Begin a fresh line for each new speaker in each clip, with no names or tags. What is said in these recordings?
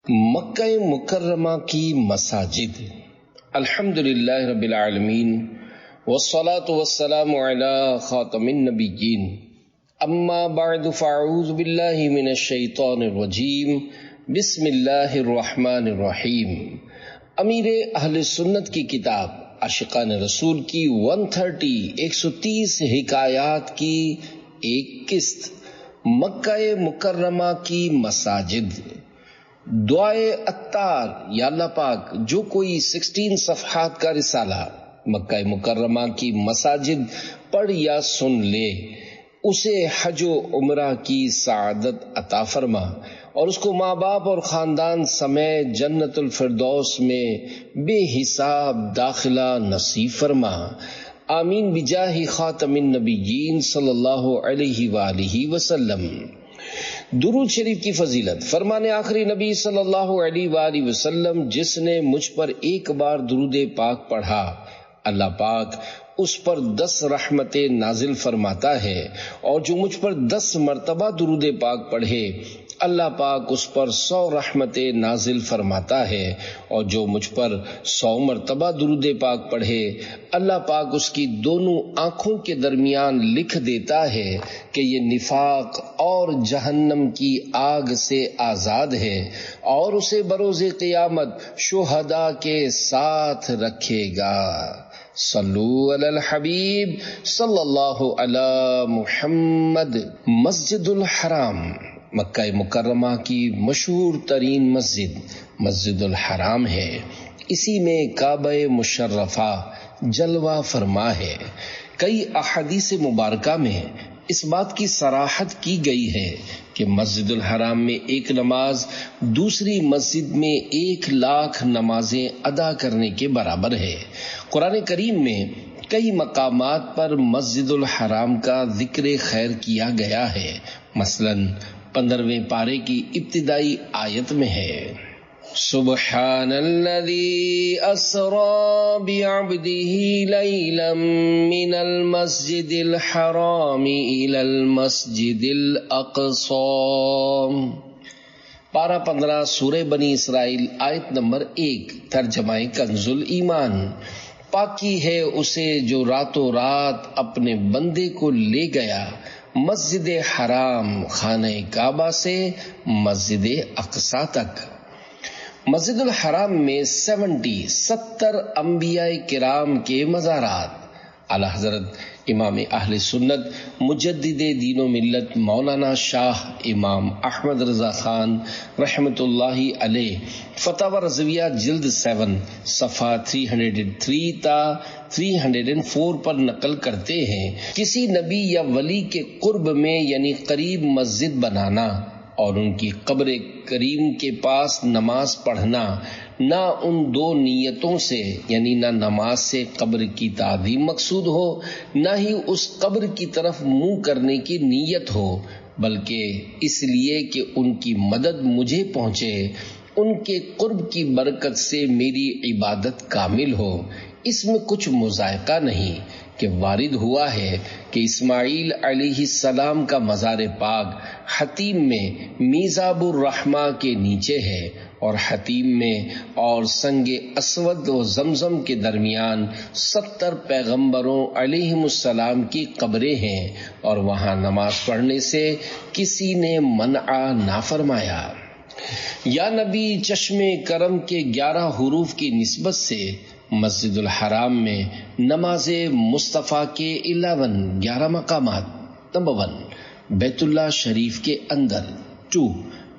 مکہ مکرمہ کی مساجد۔ الحمدللہ رب العالمین والصلاة والسلام علی خاتم النبیین، اما بعد فاعوذ باللہ من الشیطان الرجیم، بسم اللہ الرحمن الرحیم۔ امیر اہل سنت کی کتاب عاشقان رسول کی 130 حکایات کی ایک قسط، مکہ مکرمہ کی مساجد۔ دعائے عطار، یا اللہ پاک جو کوئی 16 صفحات کا رسالہ مکہ مکرمہ کی مساجد پڑھ یا سن لے، اسے حج و عمرہ کی سعادت عطا فرما اور اس کو ماں باپ اور خاندان سمیت جنت الفردوس میں بے حساب داخلہ نصیب فرما، آمین بجاہ خاتم النبیین صلی اللہ علیہ وآلہ وسلم۔ درود شریف کی فضیلت۔ فرمان آخری نبی صلی اللہ علیہ وآلہ وسلم، جس نے مجھ پر ایک بار درود پاک پڑھا، اللہ پاک اس پر 10 رحمتیں نازل فرماتا ہے، اور جو مجھ پر 10 مرتبہ درود پاک پڑھے، اللہ پاک اس پر 100 رحمتیں نازل فرماتا ہے، اور جو مجھ پر 100 مرتبہ درود پاک پڑھے، اللہ پاک اس کی دونوں آنکھوں کے درمیان لکھ دیتا ہے کہ یہ نفاق اور جہنم کی آگ سے آزاد ہے، اور اسے بروز قیامت شہداء کے ساتھ رکھے گا۔ صلو علی الحبیب صلی اللہ علی محمد۔ مسجد الحرام، مکہ مکرمہ کی مشہور ترین مسجد مسجد الحرام ہے۔ اسی میں کعبہ مشرفہ جلوہ فرما ہے۔ کئی احادیث مبارکہ میں اس بات کی صراحت کی گئی ہے کہ مسجد الحرام میں ایک نماز دوسری مسجد میں 1,00,000 نمازیں ادا کرنے کے برابر ہے۔ قرآن کریم میں کئی مقامات پر مسجد الحرام کا ذکر خیر کیا گیا ہے، مثلاً 15ویں پارے کی ابتدائی آیت میں ہے، سبحان الذی اسری بعبدہ لیلا من المسجد الحرام الی المسجد الاقصی۔ پارہ 15 سورہ بنی اسرائیل آیت نمبر 1، ترجمہ کنز ایمان۔ پاکی ہے اسے جو راتوں رات اپنے بندے کو لے گیا مسجد حرام خانہ کعبہ سے مسجد اقصی تک۔ مسجد الحرام میں 70 انبیاء کرام کے مزارات۔ اعلی حضرت امام اہل سنت مجدد دین و ملت مولانا شاہ امام احمد رضا خان رحمت اللہ علیہ فتاوی رضویہ جلد 7 صفحہ 303 تا 304 پر نقل کرتے ہیں، کسی نبی یا ولی کے قرب میں یعنی قریب مسجد بنانا اور ان کی قبر کریم کے پاس نماز پڑھنا، نہ ان دو نیتوں سے یعنی نہ نماز سے قبر کی تعظیم مقصود ہو، نہ ہی اس قبر کی طرف منہ کرنے کی نیت ہو، بلکہ اس لیے کہ ان کی مدد مجھے پہنچے، ان کے قرب کی برکت سے میری عبادت کامل ہو۔ اس میں کچھ مذائقہ نہیں کہ وارد ہوا ہے کہ اسماعیل علیہ السلام کا مزار پاک حتیم میں میزاب الرحمہ کے نیچے ہے، اور حتیم میں اور سنگ اسود و زمزم کے درمیان 70 پیغمبروں علیہم السلام کی قبریں ہیں، اور وہاں نماز پڑھنے سے کسی نے منع نہ فرمایا۔ یا نبی چشم کرم کے 11 حروف کی نسبت سے مسجد الحرام میں نماز مصطفیٰ کے 11 مقامات۔ نمبر 1 بیت اللہ شریف کے اندر، 2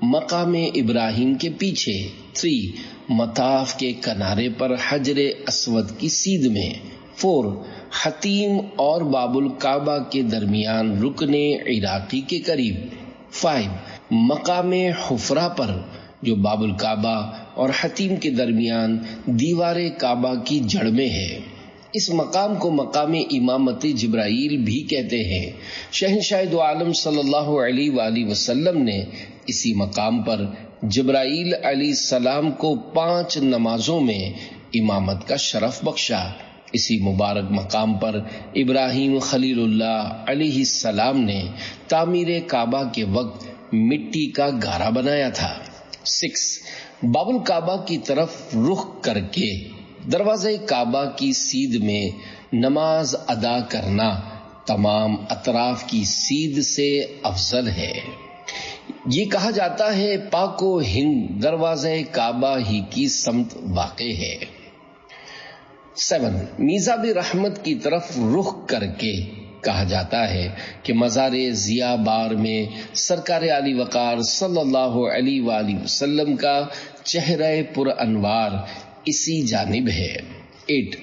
مقام ابراہیم کے پیچھے، 3 مطاف کے کنارے پر حجر اسود کی سیدھ میں، 4 حتیم اور باب الکعبہ کے درمیان رکن عراقی کے قریب، 5 مقام حفرہ پر جو باب الکعبہ اور حتیم کے درمیان دیوار کعبہ کی جڑ میں ہے۔ اس مقام کو مقام امامت جبرائیل بھی کہتے ہیں۔ شہنشاہ دو عالم صلی اللہ علیہ وآلہ وسلم نے اسی مقام پر جبرائیل علیہ السلام کو 5 نمازوں میں امامت کا شرف بخشا۔ اسی مبارک مقام پر ابراہیم خلیل اللہ علیہ السلام نے تعمیر کعبہ کے وقت مٹی کا گارا بنایا تھا۔ 6. باب الکعبہ کی طرف رخ کر کے دروازہ کعبہ کی سیدھ میں نماز ادا کرنا تمام اطراف کی سیدھ سے افضل ہے. یہ کہا جاتا ہے پاک و ہند دروازہ کعبہ ہی کی سمت واقع ہے. 7. میزاب رحمت کی طرف رخ کر کے کہا جاتا ہے کہ مزار ضیاء بار میں سرکار علی وقار صلی اللہ علیہ وآلہ وسلم کا چہرہ پر انوار اسی جانب ہے. 8.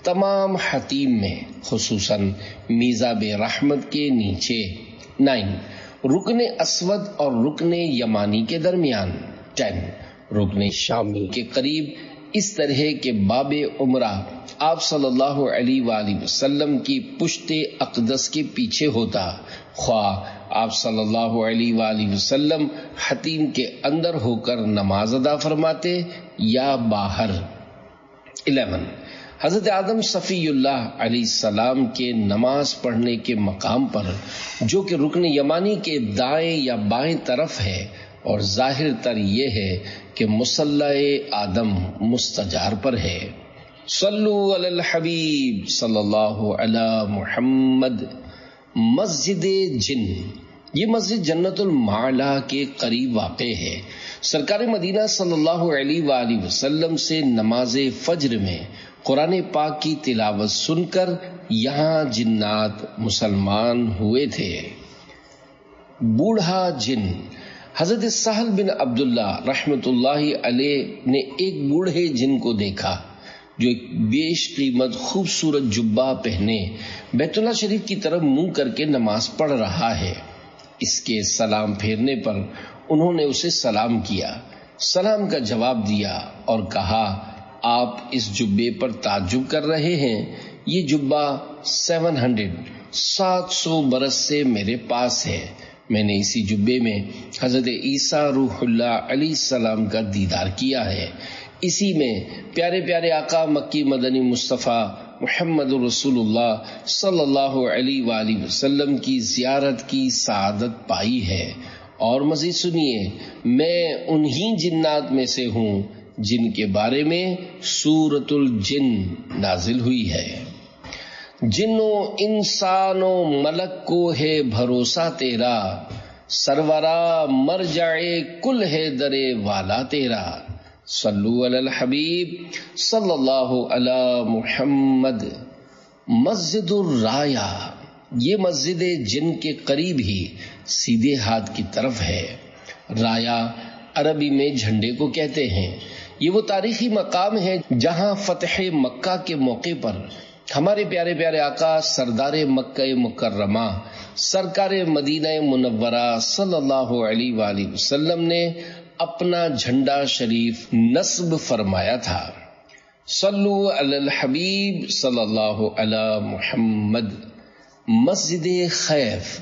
تمام حتیم میں خصوصاً میزاب رحمت کے نیچے. 9. رکن اسود اور رکن یمانی کے درمیان. 10. رکن شامی کے قریب اس طرح کے باب عمرہ آپ صلی اللہ علیہ وآلہ وسلم کی پشت اقدس کے پیچھے ہوتا، خواہ آپ صلی اللہ علیہ وآلہ وسلم حتیم کے اندر ہو کر نماز ادا فرماتے یا باہر. 11. حضرت آدم صفی اللہ علیہ السلام کے نماز پڑھنے کے مقام پر جو کہ رکن یمانی کے دائیں یا بائیں طرف ہے، اور ظاہر تر یہ ہے کہ مصلی آدم مستجار پر ہے. صلو علی الحبیب صلی اللہ علی محمد. مسجد جن، یہ مسجد جنت المعلا کے قریب واقع ہے. سرکار مدینہ صلی اللہ علیہ وآلہ وسلم سے نماز فجر میں قرآن پاک کی تلاوت سن کر یہاں جنات مسلمان ہوئے تھے. بوڑھا جن، حضرت سہل بن عبداللہ رحمت اللہ علیہ نے ایک بوڑھے جن کو دیکھا جو ایک بیش قیمت خوبصورت جبہ پہنے بیت اللہ شریف کی طرف منہ کر کے نماز پڑھ رہا ہے. اس کے سلام پھیرنے پر انہوں نے اسے سلام کیا، سلام کا جواب دیا اور کہا آپ اس جبے پر تعجب کر رہے ہیں؟ یہ جبہ 700 برس سے میرے پاس ہے. میں نے اسی جبے میں حضرت عیسیٰ روح اللہ علیہ السلام کا دیدار کیا ہے. اسی میں پیارے پیارے آقا مکی مدنی مصطفیٰ محمد رسول اللہ صلی اللہ علیہ وآلہ وسلم کی زیارت کی سعادت پائی ہے. اور مزید سنیے، میں انہی جنات میں سے ہوں جن کے بارے میں سورۃ الجن نازل ہوئی ہے. جنوں انسانوں ملک کو ہے بھروسہ تیرا، سرورا مرجع کل ہے درے والا تیرا. صلو علی الحبیب صلی اللہ علی محمد. مسجد الرایا، یہ مسجد جن کے قریب ہی سیدھے ہاتھ کی طرف ہے. رایا عربی میں جھنڈے کو کہتے ہیں. یہ وہ تاریخی مقام ہے جہاں فتح مکہ کے موقع پر ہمارے پیارے پیارے آقا سردار مکہ مکرمہ سرکار مدینہ منورہ صلی اللہ علیہ وآلہ وسلم نے اپنا جھنڈا شریف نصب فرمایا تھا. صلو علی الحبیب صلی اللہ علی محمد. مسجد خیف،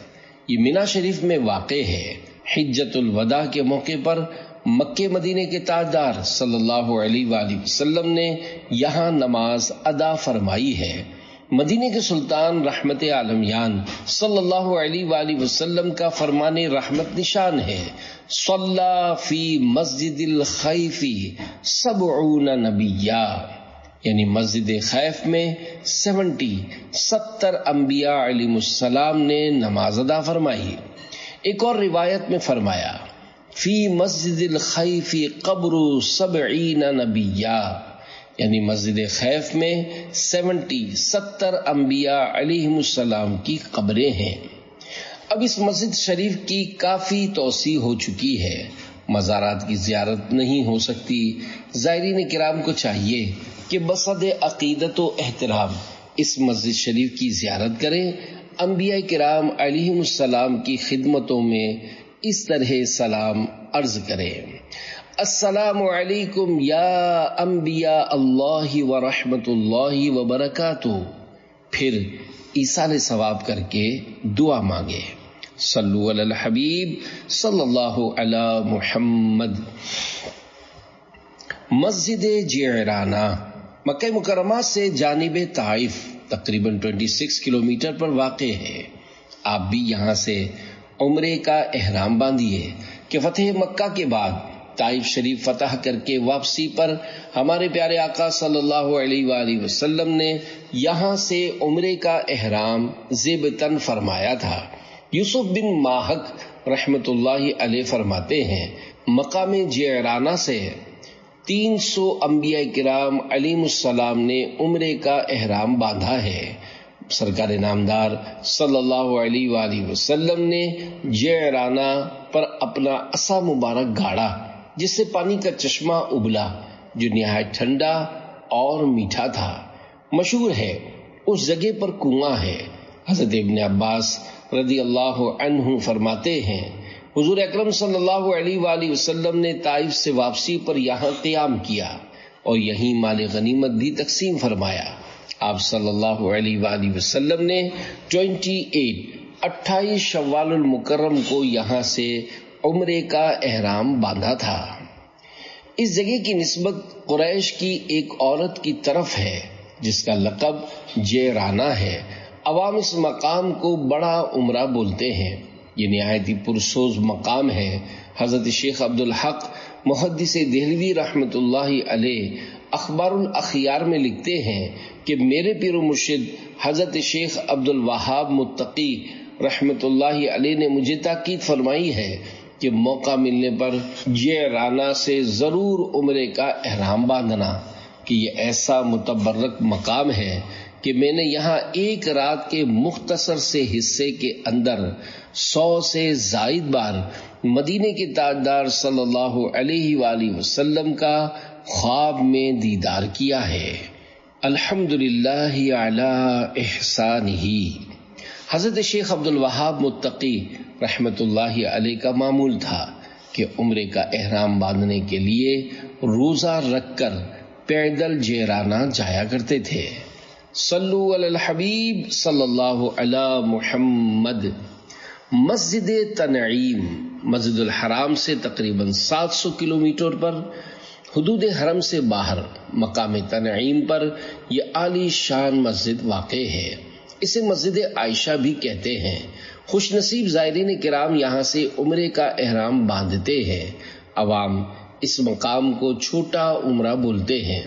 یہ مینا شریف میں واقع ہے. حجت الوداع کے موقع پر مکہ مدینے کے تاجدار صلی اللہ علیہ وآلہ وسلم نے یہاں نماز ادا فرمائی ہے. مدینے کے سلطان رحمت عالمیان صلی اللہ علیہ وآلہ وسلم کا فرمان رحمت نشان ہے. صلی فی مسجد الخیف 70 نبیہ، یعنی مسجد خیف میں 70 انبیاء علیہ السلام نے نماز ادا فرمائی. ایک اور روایت میں فرمایا فی مسجد الخیف قبر 70 نبیہ، یعنی مسجد خیف میں 70 انبیاء علیہ السلام کی قبریں ہیں. اب اس مسجد شریف کی کافی توسیع ہو چکی ہے، مزارات کی زیارت نہیں ہو سکتی. زائرین کرام کو چاہیے کہ بصد عقیدت و احترام اس مسجد شریف کی زیارت کریں. انبیاء کرام علیہم السلام کی خدمتوں میں اس طرح سلام عرض کریں: السلام علیکم یا انبیاء اللہ ورحمۃ اللہ وبرکاتہ. پھر ایصال ثواب کر کے دعا مانگے. صلو علی الحبیب صلی اللہ علی محمد. مسجد جعرانہ مکہ مکرمہ سے جانب طائف تقریباً 26 کلومیٹر پر واقع ہے. آپ بھی یہاں سے عمرے کا احرام باندھیے کہ فتح مکہ کے بعد طائف شریف فتح کر کے واپسی پر ہمارے پیارے آقا صلی اللہ علیہ وآلہ وسلم نے یہاں سے عمرے کا احرام زیبتن فرمایا تھا۔ یوسف بن ماہک رحمت اللہ علیہ فرماتے ہیں مقام جعرانہ سے 300 انبیاء کرام علیہم السلام نے عمرے کا احرام باندھا ہے۔ سرکار نامدار صلی اللہ علیہ وآلہ وسلم نے جعرانہ پر اپنا عصا مبارک گاڑا جس سے پانی کا چشمہ ابلا جو نہایت ٹھنڈا اور میٹھا تھا۔ مشہور ہے اس جگہ پر کنواں ہے۔ حضرت ابن عباس رضی اللہ عنہ فرماتے ہیں حضور اکرم صلی اللہ علیہ وآلہ وسلم نے طائف سے واپسی پر یہاں قیام کیا اور یہیں مال غنیمت بھی تقسیم فرمایا۔ آپ صلی اللہ علیہ وآلہ وسلم نے 28 شوال المکرم کو یہاں سے عمرے کا احرام باندھا تھا۔ اس جگہ کی نسبت قریش کی ایک عورت کی طرف ہے جس کا لقب جعرانہ ہے۔ عوام اس مقام کو بڑا عمرہ بولتے ہیں۔ یہ نہایت ہی پرسوز مقام ہے۔ حضرت شیخ عبدالحق محدث دہلوی رحمت اللہ علیہ اخبار الاخیار میں لکھتے ہیں کہ میرے پیر و مرشد حضرت شیخ عبد الوہاب متقی رحمت اللہ علیہ نے مجھے تاکید فرمائی ہے کہ موقع ملنے پر جعرانہ سے ضرور عمرے کا احرام باندھنا، کہ یہ ایسا متبرک مقام ہے کہ میں نے یہاں ایک رات کے مختصر سے حصے کے اندر 100 سے زائد بار مدینے کے تاجدار صلی اللہ علیہ وآلہ وسلم کا خواب میں دیدار کیا ہے۔ الحمدللہ علی احسانہ۔ حضرت شیخ عبد الوہاب متقی رحمت اللہ علیہ کا معمول تھا کہ عمرے کا احرام باندھنے کے لیے روزہ رکھ کر پیدل جعرانہ جایا کرتے تھے۔ صلو علی الحبیب صلی اللہ علی محمد۔ مسجد تنعیم مسجد الحرام سے تقریباً 700 کلومیٹر پر، حدود حرم سے باہر مقام تنعیم پر یہ عالی شان مسجد واقع ہے۔ اسے مسجد عائشہ بھی کہتے ہیں۔ خوش نصیب زائرین کرام یہاں سے عمرے کا احرام باندھتے ہیں۔ عوام اس مقام کو چھوٹا عمرہ بولتے ہیں۔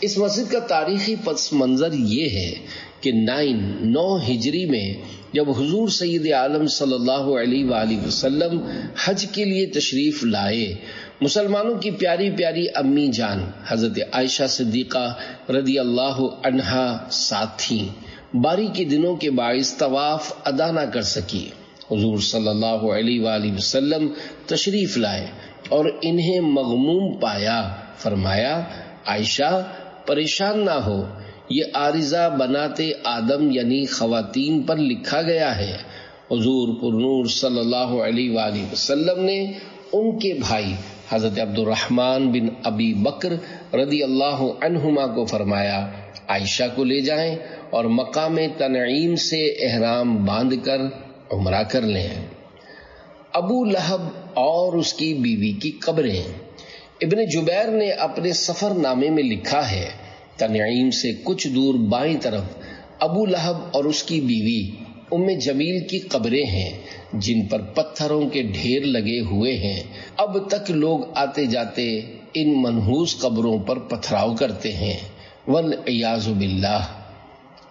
اس مسجد کا تاریخی پس منظر یہ ہے کہ 9 ہجری میں جب حضور سید عالم صلی اللہ علیہ وآلہ وسلم حج کے لیے تشریف لائے، مسلمانوں کی پیاری پیاری امی جان حضرت عائشہ صدیقہ رضی اللہ عنہا ساتھ تھیں۔ باری کے دنوں کے باعث طواف ادا نہ کر سکی۔ حضور صلی اللہ علیہ وآلہ وسلم تشریف لائے اور انہیں مغموم پایا۔ فرمایا عائشہ پریشان نہ ہو، یہ عارضہ بناتے آدم یعنی خواتین پر لکھا گیا ہے۔ حضور پر نور صلی اللہ علیہ وآلہ وسلم نے ان کے بھائی حضرت عبد الرحمن بن ابی بکر رضی اللہ عنہما کو فرمایا عائشہ کو لے جائیں اور مقام تنعیم سے احرام باندھ کر عمرہ کر لیں۔ ابو لہب اور اس کی بیوی کی قبریں۔ ابن جبیر نے اپنے سفر نامے میں لکھا ہے تنعیم سے کچھ دور بائیں طرف ابو لہب اور اس کی بیوی ام جمیل کی قبریں ہیں جن پر پتھروں کے ڈھیر لگے ہوئے ہیں۔ اب تک لوگ آتے جاتے ان منحوس قبروں پر پتھراؤ کرتے ہیں۔ والعیاذ باللہ۔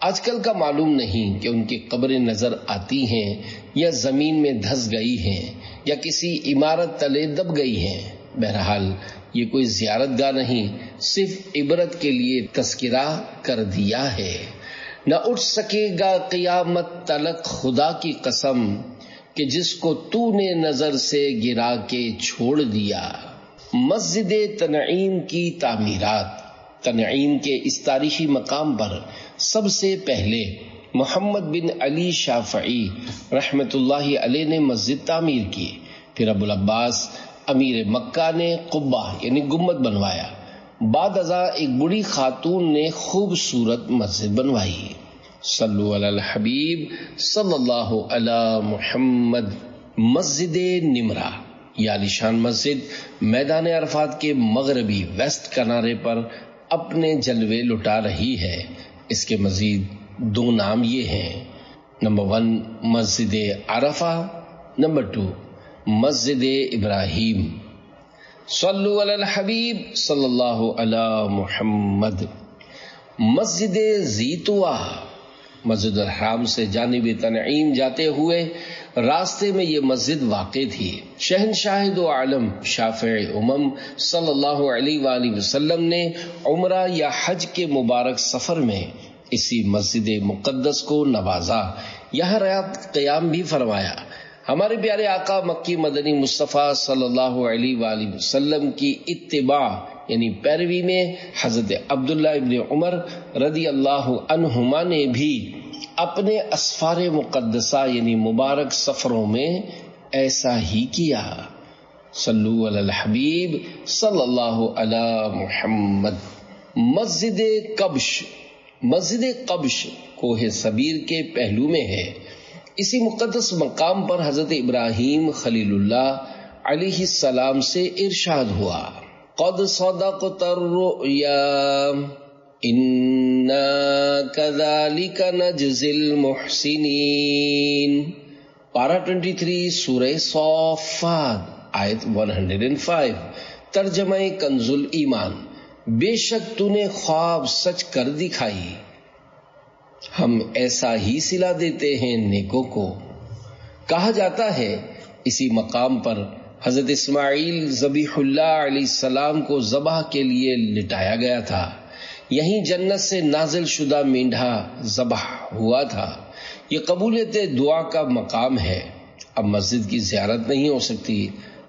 آج کل کا معلوم نہیں کہ ان کی قبریں نظر آتی ہیں یا زمین میں دھس گئی ہیں یا کسی عمارت تلے دب گئی ہیں۔ بہرحال یہ کوئی زیارت گاہ نہیں، صرف عبرت کے لیے تذکرہ کر دیا ہے۔ نہ اٹھ سکے گا قیامت تلک خدا کی قسم کہ جس کو تو نے نظر سے گرا کے چھوڑ دیا۔ مسجد تنعیم کی تعمیرات۔ تنعیم کے اس تاریخی مقام پر سب سے پہلے محمد بن علی شافعی رحمت اللہ علیہ نے مسجد تعمیر کی، پھر ابو العباس امیر مکہ نے قبہ یعنی گنبد بنوایا، بعد ازاں ایک بڑی خاتون نے خوبصورت مسجد بنوائی۔ صلو علی الحبیب صلی اللہ علی محمد۔ مسجد نمرہ یہ عالیشان مسجد میدان عرفات کے مغربی ویسٹ کنارے پر اپنے جلوے لٹا رہی ہے۔ اس کے مزید 2 نام یہ ہیں، نمبر 1 مسجد عرفہ، نمبر 2 مسجد ابراہیم۔ صلو علی الحبیب صلی اللہ علی محمد۔ مسجد زیتوا، مسجد الحرام سے جانب تنعیم جاتے ہوئے راستے میں یہ مسجد واقع تھی۔ شہنشاہ دو عالم شافع امم صلی اللہ علیہ وآلہ وسلم نے عمرہ یا حج کے مبارک سفر میں اسی مسجد مقدس کو نوازا، یہاں رات قیام بھی فرمایا۔ ہمارے پیارے آقا مکی مدنی مصطفیٰ صلی اللہ علیہ وآلہ وسلم کی اتباع یعنی پیروی میں حضرت عبداللہ ابن عمر رضی اللہ عنہما نے بھی اپنے اسفار مقدسہ یعنی مبارک سفروں میں ایسا ہی کیا۔ صلو علی الحبیب صلی اللہ علی محمد۔ مسجد قبش، مسجد قبش کوہ صبیر کے پہلو میں ہے۔ اسی مقدس مقام پر حضرت ابراہیم خلیل اللہ علیہ السلام سے ارشاد ہوا، قد صدقت الرؤیا انا کذالک نجزی المحسنین، پارہ 23 سورہ صافات آیت 105، ترجمہ کنز الایمان، بے شک تو نے خواب سچ کر دکھائی، ہم ایسا ہی صلہ دیتے ہیں نیکوں کو۔ کہا جاتا ہے اسی مقام پر حضرت اسماعیل ذبیح اللہ علیہ السلام کو ذبح کے لیے لٹایا گیا تھا، یہیں جنت سے نازل شدہ مینڈھا ذبح ہوا تھا۔ یہ قبولیت دعا کا مقام ہے۔ اب مسجد کی زیارت نہیں ہو سکتی۔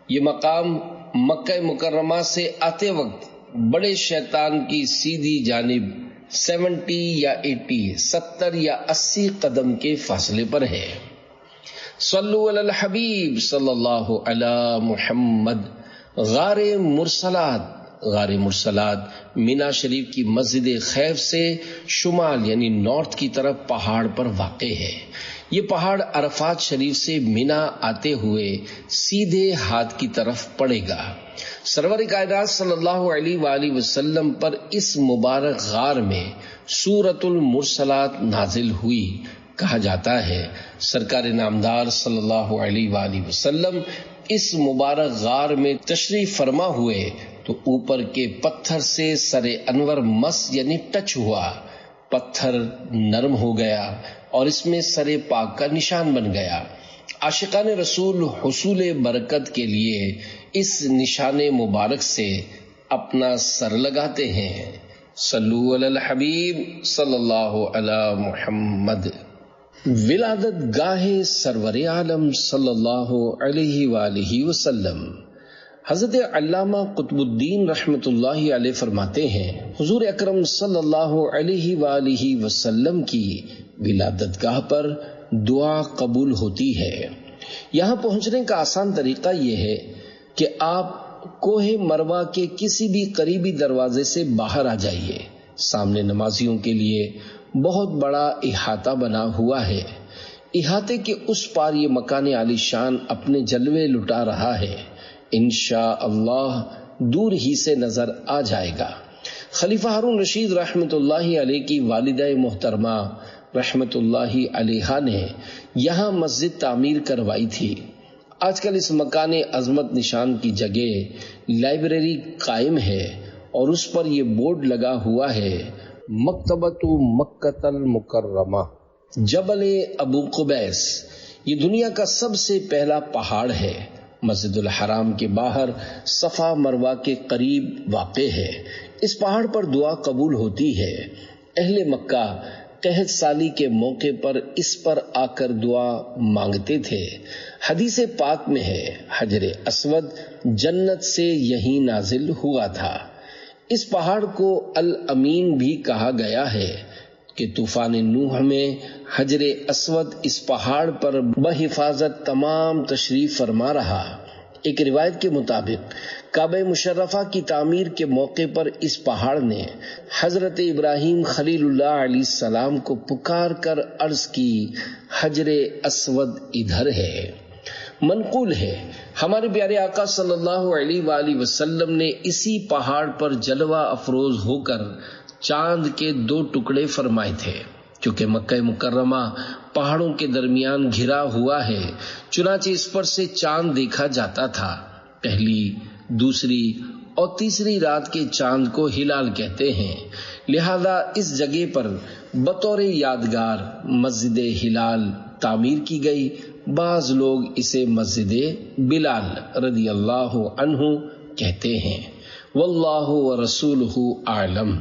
یہ مقام مکہ مکرمہ سے آتے وقت بڑے شیطان کی سیدھی جانب 70 یا 80 قدم کے فاصلے پر ہے۔ صلو علی الحبیب صلی اللہ علی محمد۔ غار مرسلات، غار مرسلات مینا شریف کی مسجد خیف سے شمال یعنی نارتھ کی طرف پہاڑ پر واقع ہے۔ یہ پہاڑ عرفات شریف سے مینا آتے ہوئے سیدھے ہاتھ کی طرف پڑے گا۔ سرور کائنات صلی اللہ علیہ وآلہ وسلم پر اس مبارک غار میں سورۃ المرسلات نازل ہوئی۔ کہا جاتا ہے سرکار نامدار صلی اللہ علیہ وآلہ وسلم اس مبارک غار میں تشریف فرما ہوئے تو اوپر کے پتھر سے سر انور مس یعنی ٹچ ہوا، پتھر نرم ہو گیا اور اس میں سر پاک کا نشان بن گیا۔ عاشقان رسول حصول برکت کے لیے اس نشان مبارک سے اپنا سر لگاتے ہیں۔ صلو علی الحبیب صلی اللہ علی محمد۔ ولادت گاہ سرور عالم صلی اللہ علیہ وآلہ وسلم۔ حضرت علامہ قطب الدین رحمۃ اللہ علیہ فرماتے ہیں حضور اکرم صلی اللہ علیہ وآلہ وسلم کی ولادت گاہ پر دعا قبول ہوتی ہے۔ یہاں پہنچنے کا آسان طریقہ یہ ہے کہ آپ کوہ مروہ کے کسی بھی قریبی دروازے سے باہر آ جائیے۔ سامنے نمازیوں کے لیے بہت بڑا احاطہ بنا ہوا ہے۔ احاطے کے اس پار یہ مکان عالی شان اپنے جلوے لٹا رہا ہے، انشاءاللہ دور ہی سے نظر آ جائے گا۔ خلیفہ ہارون رشید رحمۃ اللہ علیہ کی والدہ محترمہ رحمۃ اللہ علیہا نے یہاں مسجد تعمیر کروائی تھی۔ آج کل اس مکان عظمت نشان کی جگہ لائبریری قائم ہے اور اس پر یہ بورڈ لگا ہوا ہے مکتبۃ مکۃ المکرمہ جبل ابو قبیس۔ یہ دنیا کا سب سے پہلا پہاڑ ہے، مسجد الحرام کے باہر صفا مروہ کے قریب واقع ہے۔ اس پہاڑ پر دعا قبول ہوتی ہے۔ اہل مکہ قحط سالی کے موقع پر اس پر آ کر دعا مانگتے تھے۔ حدیث پاک میں ہے حجر اسود جنت سے یہیں نازل ہوا تھا۔ اس پہاڑ کو الامین بھی کہا گیا ہے کہ طوفان نوح میں حجر اسود اس پہاڑ پر بحفاظت تمام تشریف فرما رہا۔ ایک روایت کے مطابق کعبہ مشرفہ کی تعمیر کے موقع پر اس پہاڑ نے حضرت ابراہیم خلیل اللہ علیہ السلام کو پکار کر عرض کی حجر اسود ادھر ہے۔ منقول ہے ہمارے پیارے آقا صلی اللہ علیہ وآلہ وسلم نے اسی پہاڑ پر جلوہ افروز ہو کر چاند کے 2 ٹکڑے فرمائے تھے۔ کیونکہ مکہ مکرمہ پہاڑوں کے درمیان گھرا ہوا ہے، چنانچہ اس پر سے چاند دیکھا جاتا تھا۔ پہلی دوسری اور تیسری رات کے چاند کو ہلال کہتے ہیں، لہذا اس جگہ پر بطور یادگار مسجد ہلال تعمیر کی گئی۔ بعض لوگ اسے مسجد بلال رضی اللہ عنہ کہتے ہیں، واللہ ورسولہ اعلم۔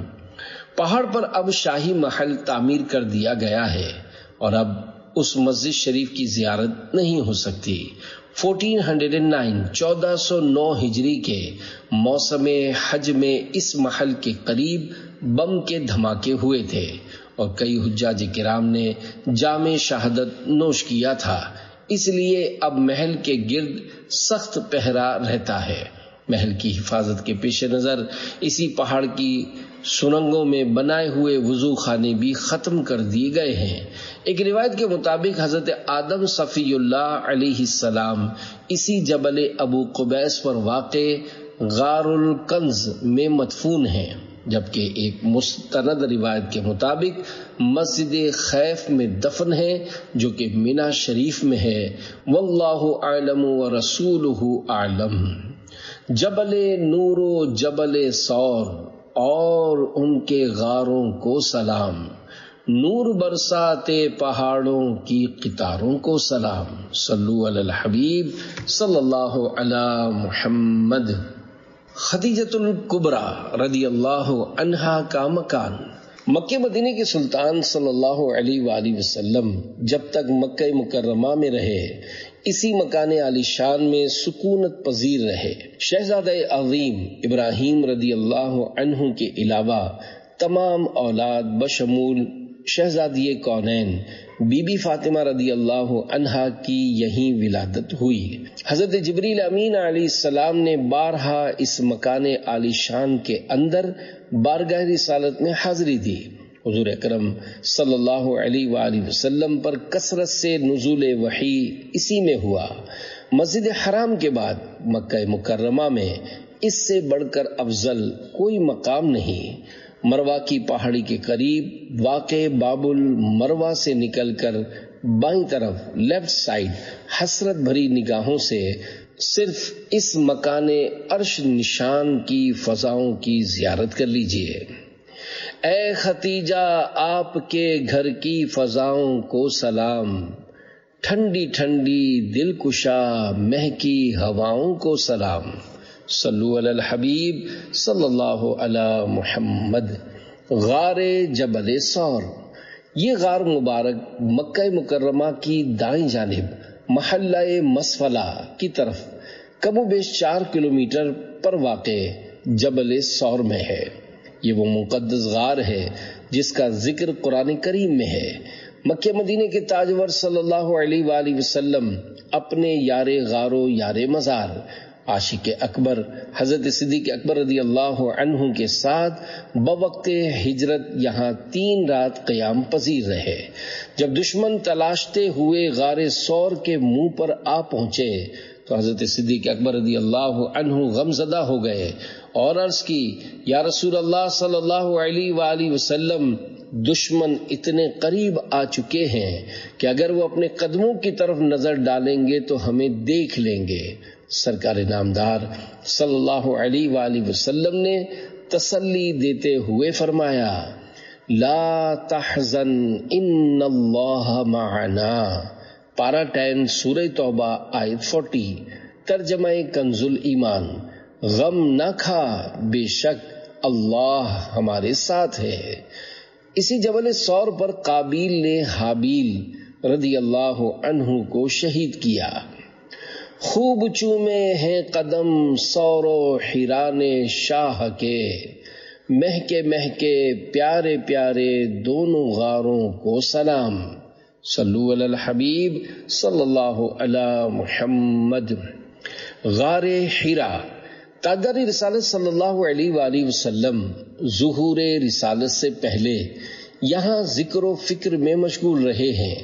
پہاڑ پر اب شاہی محل تعمیر کر دیا گیا ہے اور اب اس مسجد شریف کی زیارت نہیں ہو سکتی۔ 1409 ہجری کے موسم حج میں اس محل کے قریب بم کے دھماکے ہوئے تھے اور کئی حجاج کرام نے جام شہادت نوش کیا تھا، اس لیے اب محل کے گرد سخت پہرا رہتا ہے۔ محل کی حفاظت کے پیش نظر اسی پہاڑ کی سرنگوں میں بنائے ہوئے وضو خانے بھی ختم کر دیے گئے ہیں۔ ایک روایت کے مطابق حضرت آدم صفی اللہ علیہ السلام اسی جبل ابو قبیس پر واقع غار الکنز میں مدفون ہیں، جبکہ ایک مستند روایت کے مطابق مسجد خیف میں دفن ہے جو کہ مینا شریف میں ہے۔ واللہ اعلم ورسولہ اعلم۔ جبل نور و جبل سور اور ان کے غاروں کو سلام، نور برساتے پہاڑوں کی قطاروں کو سلام۔ صلو علی الحبیب صلی اللہ علی محمد۔ خدیجۃ الکبریٰ رضی اللہ عنہا کا مکان۔ مکہ مدینہ کے سلطان صلی اللہ علیہ وآلہ وسلم جب تک مکہ مکرمہ میں رہے اسی مکان عالی شان میں سکونت پذیر رہے۔ شہزادہ عظیم ابراہیم رضی اللہ عنہ کے علاوہ تمام اولاد بشمول شہزادی کونین بی بی فاطمہ رضی اللہ عنہا کی یہیں ولادت ہوئی۔ حضرت جبریل امین علیہ السلام نے بارہا اس مکان عالی شان کے اندر بارگاہ رسالت میں حاضری دی۔ حضور اکرم صلی اللہ علیہ وآلہ وسلم پر کثرت سے نزول وحی اسی میں ہوا۔ مسجد حرام کے بعد مکہ مکرمہ میں اس سے بڑھ کر افضل کوئی مقام نہیں۔ مروہ کی پہاڑی کے قریب واقع باب المروہ سے نکل کر بائیں طرف لیفٹ سائڈ حسرت بھری نگاہوں سے صرف اس مکان عرش نشان کی فضاؤں کی زیارت کر لیجئے۔ اے ختیجہ آپ کے گھر کی فضاؤں کو سلام، ٹھنڈی ٹھنڈی دلکشا مہکی ہواؤں کو سلام۔ صلو علی الحبیب صلی اللہ علی محمد۔ غار جبل سور، یہ غار مبارک مکہ مکرمہ کی دائیں جانب محلہ مسفلہ کی طرف کم و بیش 4 کلومیٹر پر واقع جبل سور میں ہے۔ یہ وہ مقدس غار ہے جس کا ذکر قرآن کریم میں ہے۔ مکہ مدینہ کے تاجور صلی اللہ علیہ وآلہ وسلم اپنے یار غار و یار مزار عاشق اکبر حضرت صدیق اکبر رضی اللہ عنہ کے ساتھ بوقت ہجرت یہاں 3 رات قیام پذیر رہے۔ جب دشمن تلاشتے ہوئے غار سور کے منہ پر آ پہنچے تو حضرت صدیق اکبر رضی اللہ عنہ غمزدہ ہو گئے اور عرض کی، یا رسول اللہ صلی اللہ علیہ وآلہ وسلم، دشمن اتنے قریب آ چکے ہیں کہ اگر وہ اپنے قدموں کی طرف نظر ڈالیں گے تو ہمیں دیکھ لیں گے۔ سرکار نامدار صلی اللہ علیہ وآلہ وسلم نے تسلی دیتے ہوئے فرمایا، لا تحزن ان اللہ معنا۔ پارہ 10 سورہ توبہ آیت 40، ترجمہ کنز الایمان، غم نہ کھا بے شک اللہ ہمارے ساتھ ہے۔ اسی جبل سور پر قابیل نے حابیل رضی اللہ عنہ کو شہید کیا۔ خوب چومے ہیں قدم سور و حران شاہ کے، مہکے مہکے پیارے پیارے دونوں غاروں کو سلام۔ صلو علی الحبیب صلی اللہ علی محمد۔ غار حرا، تاجدار رسالت صلی اللہ علیہ وآلہ وسلم ظہور رسالت سے پہلے یہاں ذکر و فکر میں مشغول رہے ہیں۔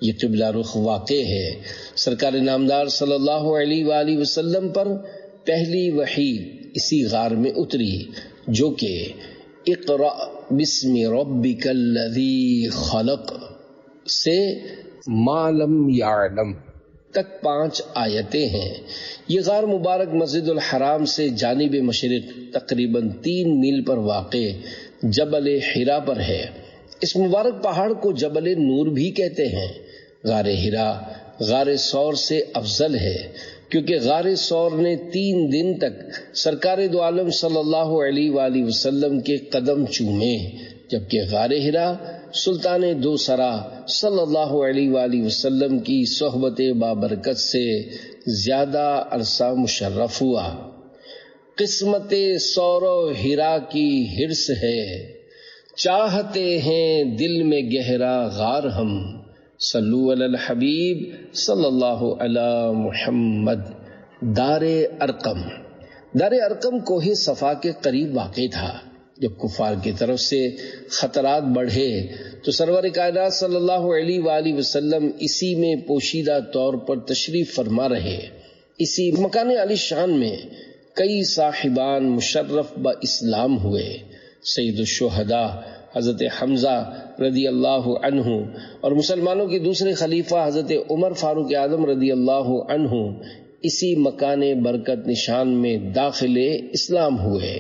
یہ قبلہ رخ واقع ہے۔ سرکار نامدار صلی اللہ علیہ وآلہ وسلم پر پہلی وحی اسی غار میں اتری جو کہ اقرأ بسم ربک الذی خلق سے ما لم یعلم تک 5 آیتیں ہیں۔ یہ غار مبارک مسجد الحرام سے جانب مشرق تقریباً 3 میل پر واقع جبل حرا پر ہے۔ اس مبارک پہاڑ کو جبل نور بھی کہتے ہیں۔ غار حرا غار ثور سے افضل ہے کیونکہ غار ثور نے 3 دن تک سرکار دو عالم صلی اللہ علیہ وآلہ وسلم کے قدم چومے، جبکہ غار حرا سلطان دوسرا صلی اللہ علیہ وآلہ وسلم کی صحبت بابرکت سے زیادہ عرصہ مشرف ہوا۔ قسمت ثور و حرا کی حرص ہے، چاہتے ہیں دل میں گہرا غار ہم، صلو علی الحبیب صلی اللہ علی محمد۔ دار ارقم، دار ارقم کوہ صفا کے قریب واقع تھا۔ جب کفار کی طرف سے خطرات بڑھے تو سرور کائنات صلی اللہ علیہ وآلہ وسلم اسی میں پوشیدہ طور پر تشریف فرما رہے۔ اسی مکان علی شان میں کئی صاحبان مشرف با اسلام ہوئے۔ سید الشہداء حضرت حمزہ رضی اللہ عنہ اور مسلمانوں کے دوسرے خلیفہ حضرت عمر فاروق اعظم رضی اللہ عنہ اسی مکان برکت نشان میں داخل اسلام ہوئے۔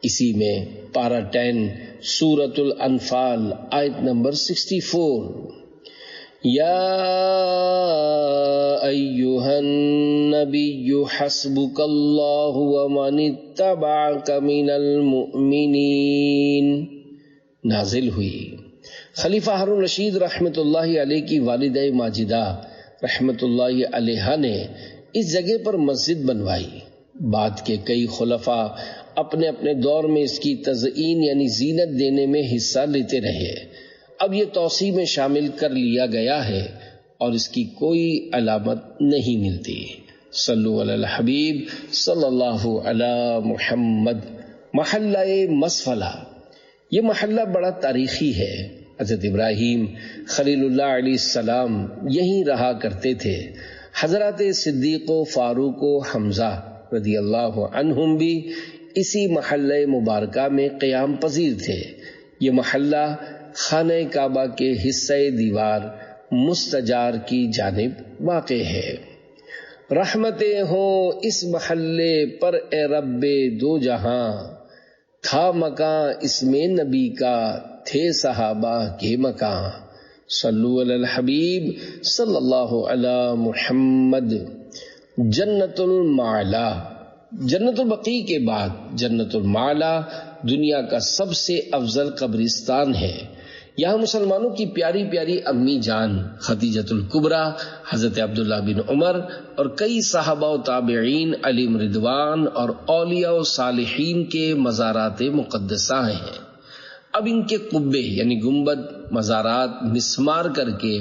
اسی میں پارہ 10 سورۃ الانفال آیت نمبر 64، یا ایہا النبی حسبک اللہ ومن اتبعک من المؤمنین نازل ہوئی۔ خلیفہ ہارون رشید رحمت اللہ علیہ کی والدہ ماجدہ رحمت اللہ علیہ نے اس جگہ پر مسجد بنوائی۔ بعد کے کئی خلفاء اپنے اپنے دور میں اس کی تزئین یعنی زینت دینے میں حصہ لیتے رہے۔ اب یہ توسیع میں شامل کر لیا گیا ہے اور اس کی کوئی علامت نہیں ملتی۔ صلو علی الحبیب صلی اللہ علی محمد۔ محلہ مسفلہ، یہ محلہ بڑا تاریخی ہے۔ حضرت ابراہیم خلیل اللہ علیہ السلام یہیں رہا کرتے تھے۔ حضرات صدیق و فاروق و حمزہ رضی اللہ عنہم بھی اسی محلہ مبارکہ میں قیام پذیر تھے۔ یہ محلہ خانہ کعبہ کے حصہ دیوار مستجار کی جانب واقع ہے۔ رحمتیں ہوں اس محلے پر اے رب دو جہاں، تھا مکان اس میں نبی کا، تھے صحابہ کے مکان۔ صلو علی الحبیب صلی اللہ علی محمد۔ جنت المعلا، جنت البقیع کے بعد جنت المعلا دنیا کا سب سے افضل قبرستان ہے۔ یہاں مسلمانوں کی پیاری پیاری امی جان خدیجۃ الکبریٰ، حضرت عبداللہ بن عمر اور کئی صحابہ و تابعین علیہم رضوان اور اولیاء و صالحین کے مزارات مقدسہ ہیں۔ اب ان کے قبے یعنی گنبد مزارات مسمار کر کے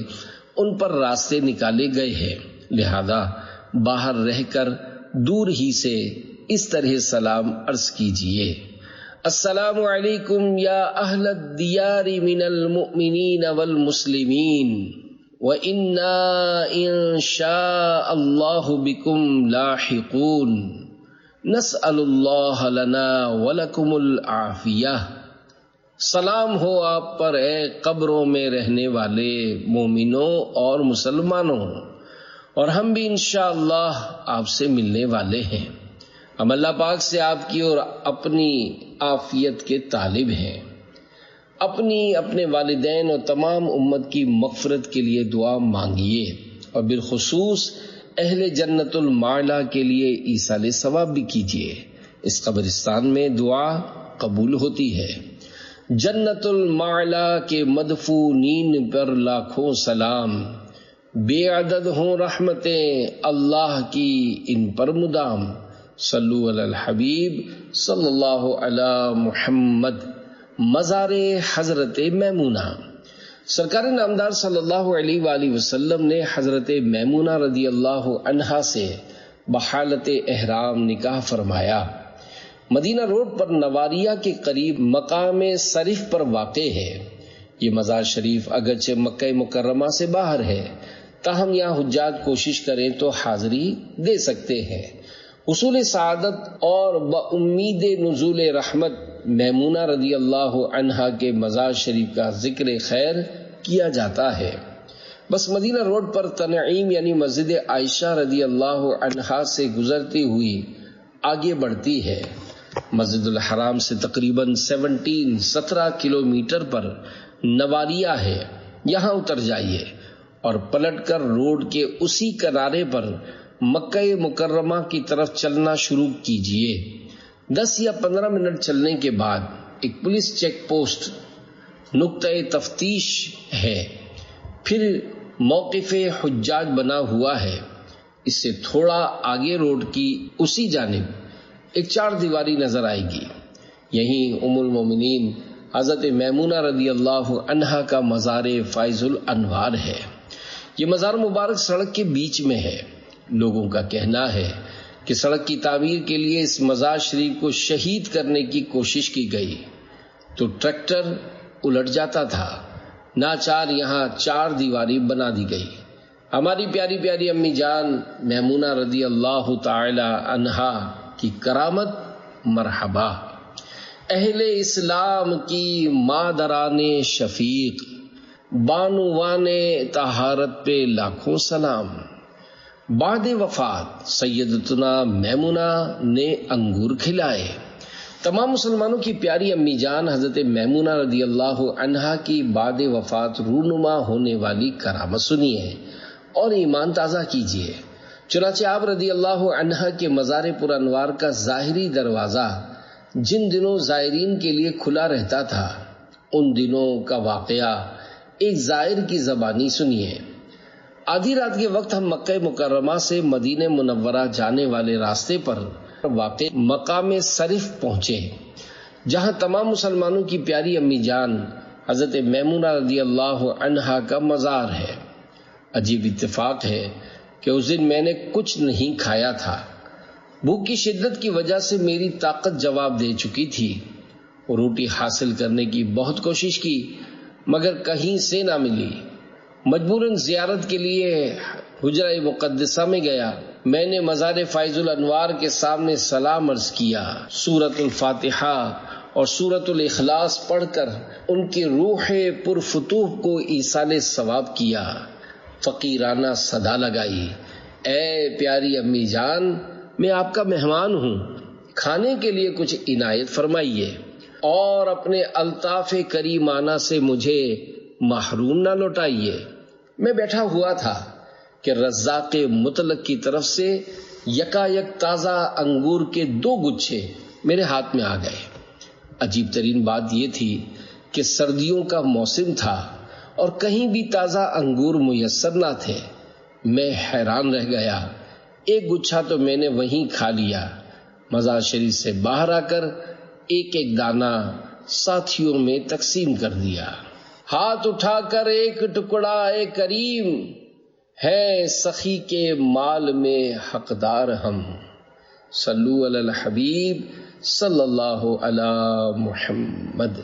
ان پر راستے نکالے گئے ہیں، لہذا باہر رہ کر دور ہی سے اس طرح سلام عرض کیجئے: السلام علیکم یا اہل الدیار من المؤمنین والمسلمین وَإِنَّا إِن شَاءَ اللَّهُ بِكُمْ لَاحِقُونَ نَسْأَلُ اللَّهَ لَنَا وَلَكُمُ الْعَافِيَةَ۔ سلام ہو آپ پر اے قبروں میں رہنے والے مومنوں اور مسلمانوں، اور ہم بھی انشاءاللہ آپ سے ملنے والے ہیں۔ ہم اللہ پاک سے آپ کی اور اپنی عافیت کے طالب ہیں۔ اپنی، اپنے والدین اور تمام امت کی مغفرت کے لیے دعا مانگیے، اور بالخصوص اہل جنت المعلا کے لیے ایصال ثواب بھی کیجیے۔ اس قبرستان میں دعا قبول ہوتی ہے۔ جنت المعلا کے مدفونین پر لاکھوں سلام، بے عدد ہوں رحمتیں اللہ کی ان پر مدام۔ صلو علی الحبیب صلی اللہ علی محمد۔ مزار حضرت میمونہ، سرکار نامدار صلی اللہ علیہ وآلہ وسلم نے حضرت میمونہ رضی اللہ عنہا سے بحالت احرام نکاح فرمایا۔ مدینہ روڈ پر نواریہ کے قریب مقام صرف پر واقع ہے۔ یہ مزار شریف اگرچہ مکہ مکرمہ سے باہر ہے، تاہم یہاں حجاج کوشش کریں تو حاضری دے سکتے ہیں۔ حصول سعادت اور بامید نزول رحمت میمونہ رضی اللہ عنہا کے مزار شریف کا ذکر خیر کیا جاتا ہے۔ بس مدینہ روڈ پر تنعیم یعنی مسجد عائشہ رضی اللہ عنہا سے گزرتی ہوئی آگے بڑھتی ہے۔ مسجد الحرام سے تقریباً 17 کلومیٹر پر نواریہ ہے، یہاں اتر جائیے اور پلٹ کر روڈ کے اسی کنارے پر مکہ مکرمہ کی طرف چلنا شروع کیجئے۔ 10 یا 15 منٹ چلنے کے بعد ایک پولیس چیک پوسٹ نقطۂ تفتیش ہے، پھر موقف حجاج بنا ہوا ہے۔ اس سے تھوڑا آگے روڈ کی اسی جانب ایک 4 دیواری نظر آئے گی، یہیں ام المومنین حضرت میمونہ رضی اللہ عنہا کا مزار فائز الانوار ہے۔ یہ مزار مبارک سڑک کے بیچ میں ہے۔ لوگوں کا کہنا ہے کہ سڑک کی تعمیر کے لیے اس مزار شریف کو شہید کرنے کی کوشش کی گئی تو ٹریکٹر الٹ جاتا تھا، ناچار یہاں 4 دیواری بنا دی گئی۔ ہماری پیاری پیاری امی جان میمونہ رضی اللہ تعالی عنہا کی کرامت مرحبا۔ اہل اسلام کی مادران شفیق، بانوان طہارت پہ لاکھوں سلام۔ بعد وفات سیدتنا میمونہ نے انگور کھلائے۔ تمام مسلمانوں کی پیاری امی جان حضرت میمونہ رضی اللہ عنہا کی بعد وفات رونما ہونے والی کرامت سنیے اور ایمان تازہ کیجیے۔ چنانچہ آپ رضی اللہ عنہا کے مزار پر انوار کا ظاہری دروازہ جن دنوں زائرین کے لیے کھلا رہتا تھا، ان دنوں کا واقعہ ایک زائر کی زبانی سنیے۔ آدھی رات کے وقت ہم مکہ مکرمہ سے مدینہ منورہ جانے والے راستے پر واقع مقام صرف پہنچے، جہاں تمام مسلمانوں کی پیاری امی جان حضرت میمونہ رضی اللہ عنہا کا مزار ہے۔ عجیب اتفاق ہے کہ اس دن میں نے کچھ نہیں کھایا تھا۔ بھوک کی شدت کی وجہ سے میری طاقت جواب دے چکی تھی۔ روٹی حاصل کرنے کی بہت کوشش کی مگر کہیں سے نہ ملی۔ مجبوراً زیارت کے لیے حجرہ مقدسہ میں گیا۔ میں نے مزار فائز الانوار کے سامنے سلام عرض کیا، سورۃ الفاتحہ اور سورۃ الاخلاص پڑھ کر ان کی روح پرفتوح کو ایصال ثواب کیا۔ فقیرانہ صدا لگائی، اے پیاری امی جان، میں آپ کا مہمان ہوں، کھانے کے لیے کچھ عنایت فرمائیے اور اپنے الطاف کریمانہ سے مجھے محروم نہ لوٹائیے۔ میں بیٹھا ہوا تھا کہ رزاق مطلق کی طرف سے یکایک تازہ انگور کے 2 گچھے میرے ہاتھ میں آ گئے۔ عجیب ترین بات یہ تھی کہ سردیوں کا موسم تھا اور کہیں بھی تازہ انگور میسر نہ تھے۔ میں حیران رہ گیا۔ ایک گچھا تو میں نے وہیں کھا لیا، مزار شریف سے باہر آ کر ایک ایک دانہ ساتھیوں میں تقسیم کر دیا۔ ہاتھ اٹھا کر ایک ٹکڑا اے کریم، ہے سخی کے مال میں حقدار ہم۔ صلو علی الحبیب صلی اللہ علی محمد۔